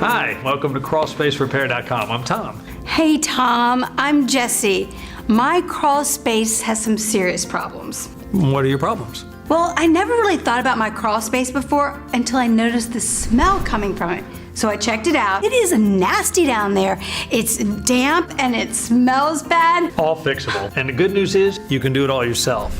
Hi, welcome to crawlspacerepair.com. I'm Tom. Hey Tom, I'm Jessie. My crawl space has some serious problems. What are your problems? Well, I never really thought about my crawl space before until I noticed the smell coming from it. So I checked it out. It is nasty down there. It's damp and it smells bad. All fixable. And the good news is you can do it all yourself.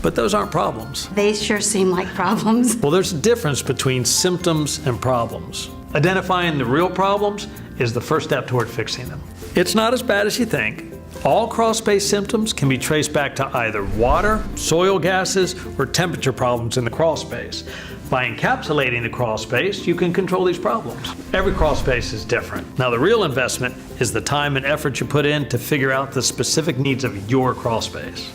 But those aren't problems. They sure seem like problems. Well, there's a difference between symptoms and problems. Identifying the real problems is the first step toward fixing them. It's not as bad as you think. All crawl space symptoms can be traced back to either water, soil gases, or temperature problems in the crawl space. By encapsulating the crawl space, you can control these problems. Every crawl space is different. Now, the real investment is the time and effort you put in to figure out the specific needs of your crawl space.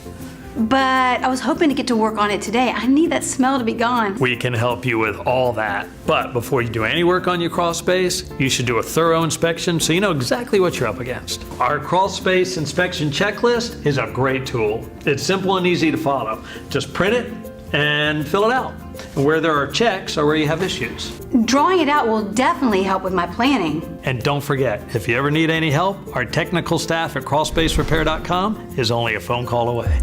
But I was hoping to get to work on it today. I need that smell to be gone. We can help you with all that. But before you do any work on your crawl space, you should do a thorough inspection so you know exactly what you're up against. Our crawl space inspection checklist is a great tool. It's simple and easy to follow. Just print it and fill it out. And where there are checks are where you have issues. Drawing it out will definitely help with my planning. And don't forget, if you ever need any help, our technical staff at crawlspacerepair.com is only a phone call away.